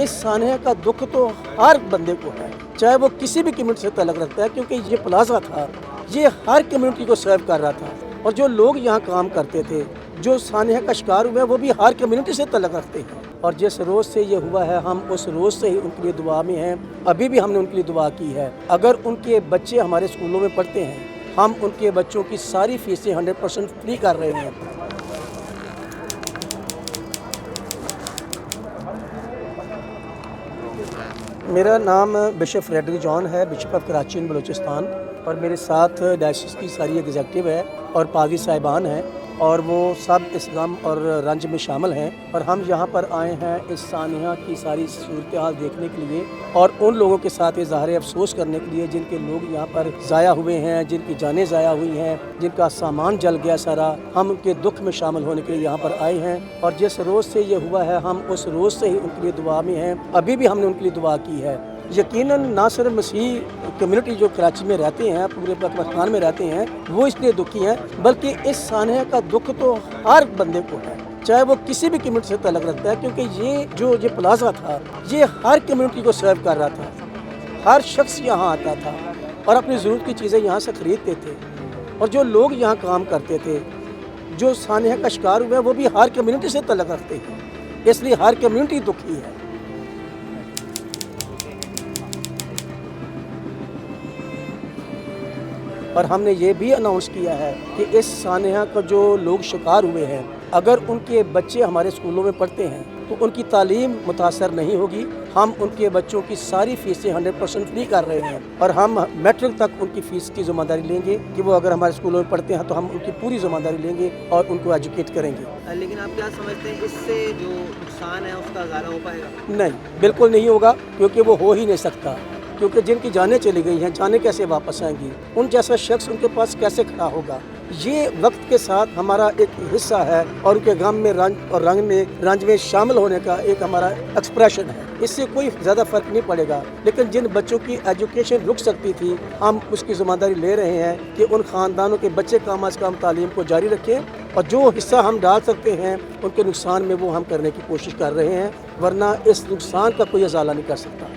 इस सानहा का दुख तो हर बंदे को है, चाहे वो किसी भी कम्युनिटी से ताल्लुक़ रखता है, क्योंकि ये प्लाजा था, ये हर कम्युनिटी को सर्व कर रहा था। और जो लोग यहाँ काम करते थे, जो सानहा का शिकार हुए, वो भी हर कम्युनिटी से ताल्लुक़ रखते हैं। और जिस रोज़ से ये हुआ है, हम उस रोज़ से ही उनके लिए दुआ में हैं। अभी भी हमने उनके लिए दुआ की है। अगर उनके बच्चे हमारे स्कूलों में पढ़ते हैं, हम उनके बच्चों की सारी फीसें 100% फ्री कर रहे हैं। मेरा नाम बिशप फ्रेडरिक जॉन है, बिशप ऑफ कराची इन बलूचिस्तान, और मेरे साथ डायसिस की सारी एग्जीक्यूटिव है और पादी साहिबान हैं, और वो सब इस गम और रंज में शामिल हैं। और हम यहाँ पर आए हैं इस सानहा की सारी सूरत हाल देखने के लिए और उन लोगों के साथ इज़हार अफसोस करने के लिए जिनके लोग यहाँ पर ज़ाया हुए हैं, जिनकी जानें ज़ाया हुई हैं, जिनका सामान जल गया सारा। हम उनके दुख में शामिल होने के लिए यहाँ पर आए हैं। और जिस रोज़ से ये हुआ है, हम उस रोज़ से ही उनके लिए दुआ में हैं। अभी भी हमने उनके लिए दुआ की है। यकीनन ना सिर्फ मसीह कम्युनिटी जो कराची में रहते हैं, पूरे पाकिस्तान में रहते हैं, वो इसलिए दुखी हैं, बल्कि इस सानहा का दुख तो हर बंदे को है, चाहे वो किसी भी कम्युनिटी से ताल्लुक़ रखता है, क्योंकि ये प्लाजा था, ये हर कम्युनिटी को सर्व कर रहा था। हर शख्स यहाँ आता था और अपनी ज़रूरत की चीज़ें यहाँ से ख़रीदते थे। और जो लोग यहाँ काम करते थे, जो सानहा का शिकार हुए, वो भी हर कम्युनिटी से ताल्लुक़ रखते हैं, इसलिए हर कम्युनिटी दुखी है। और हमने ये भी अनाउंस किया है कि इस सानहा का जो लोग शिकार हुए हैं, अगर उनके बच्चे हमारे स्कूलों में पढ़ते हैं तो उनकी तालीम मुतासर नहीं होगी। हम उनके बच्चों की सारी फीसें 100% फ्री कर रहे हैं और हम मैट्रिक तक उनकी फ़ीस की ज़िम्मेदारी लेंगे कि वो अगर हमारे स्कूलों में पढ़ते हैं तो हम उनकी पूरी ज़िम्मेदारी लेंगे और उनको एजुकेट करेंगे। लेकिन आप क्या समझते हैं, इससे जो नुकसान है उसका ज़्यादा हो पाएगा? नहीं, बिल्कुल नहीं होगा, क्योंकि वो हो ही नहीं सकता। क्योंकि जिनकी जानें चली गई हैं, जानें कैसे वापस आएंगी? उन जैसा शख्स उनके पास कैसे खड़ा होगा? ये वक्त के साथ हमारा एक हिस्सा है और उनके गम में रंज में शामिल होने का एक हमारा एक्सप्रेशन है। इससे कोई ज़्यादा फ़र्क नहीं पड़ेगा। लेकिन जिन बच्चों की एजुकेशन रुक सकती थी, हम उसकी ज़िम्मेदारी ले रहे हैं कि उन ख़ानदानों के बच्चे कम अज़ कम तालीम को जारी रखें और जो हिस्सा हम डाल सकते हैं उनके नुकसान में वो हम करने की कोशिश कर रहे हैं, वरना इस नुकसान का कोई अज़ाला नहीं कर सकता।